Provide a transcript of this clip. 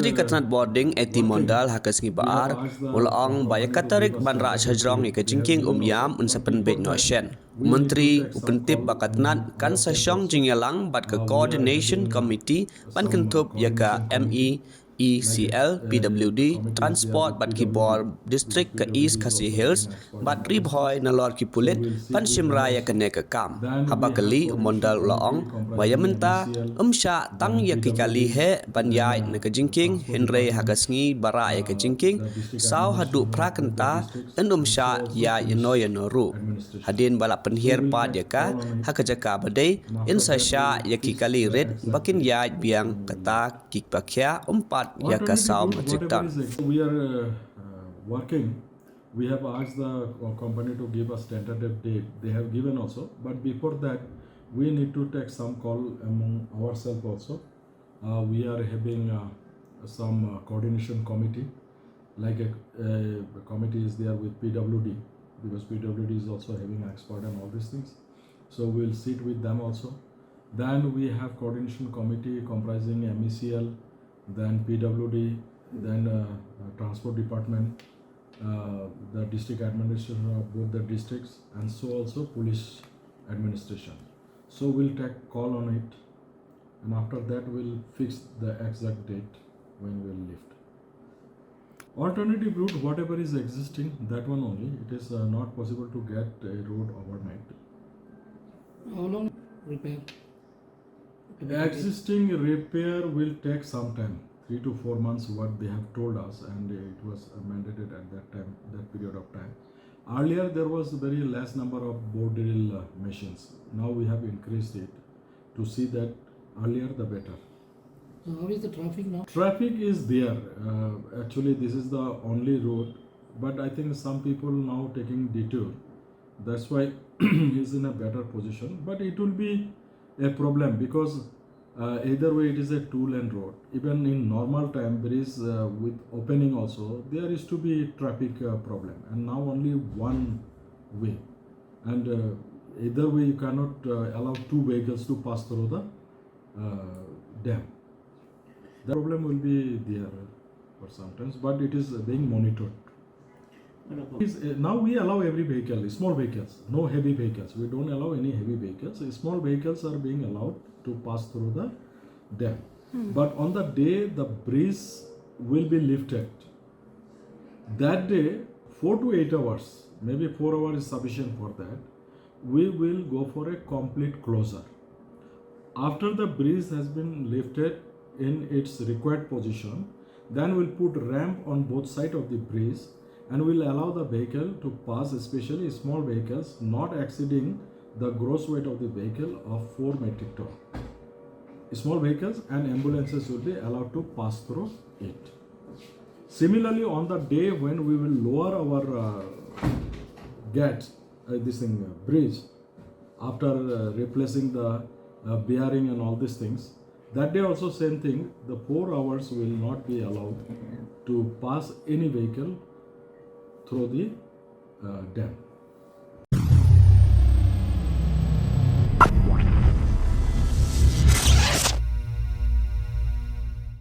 Myntri katnat boarding eti mondal hakas ngi baar ulaong baya Tarik ban ra sajrong ni ke Jingkieng Umïam unsa Pynbeit no Shen. Myntri upentip bakatnat kan sasyong Jingkieng bat ke coordination committee ban kentup ya ka ECL, PWD, Transport bat kibor district ke East Khasi Hills bat ribhoy na lor ki pulit pan simraya ke ne ke kam. Habakali mondal ulaong baya menta umsya tang ya kikali he ban yai na ke Jingkieng Henry hagasngi bara ya ke Jingkieng saw hadu prakenta en umsya ya yano ru. Hadin balap penhir pa dia ka hakajaka badai in sasya ya kikali red bakin yai biang kata kikpakya umpat ya kasaw metric ton. We are working. We have asked the company to give us tentative date. They have given also, but before that, we need to take some call among ourselves also. We are having some coordination committee, like a committee is there with PWD, because PWD is also having expert and all these things. So we'll sit with them also. Then we have coordination committee comprising MECL, then PWD, then transport department, the district administration of both the districts, and so also police administration. So we'll take call on it, and after that we'll fix the exact date when we'll lift. Alternative route, whatever is existing, that one only. It is not possible to get a road overnight. How long repair? Existing repair will take some time, 3 to 4 months, what they have told us, and it was mandated at that time, that period of time. Earlier there was very less number of bore drill machines. Now we have increased it to see that earlier the better. So how is the traffic now? Traffic is there. Actually, this is the only road, but I think some people now taking detour. That's why he's in a better position. But it will be a problem because either way it is a two-lane road. Even in normal time, there is with opening also there is to be traffic problem, and now only one way, and either way you cannot allow two vehicles to pass through the dam. The problem will be there for sometimes, but it is being monitored. Now we allow every vehicle, small vehicles, no heavy vehicles. We don't allow any heavy vehicles. Small vehicles are being allowed to pass through the dam. But on the day the bridge will be lifted, that day 4 to 8 hours, maybe 4 hours is sufficient for that, we will go for a complete closure. After the bridge has been lifted in its required position, then we'll put ramp on both sides of the bridge, and will allow the vehicle to pass, especially small vehicles not exceeding the gross weight of the vehicle of 4 metric ton. Small vehicles and ambulances will be allowed to pass through it. Similarly, on the day when we will lower our gate, bridge, after replacing the bearing and all these things, that day also same thing, the 4 hours will not be allowed to pass any vehicle through the dam.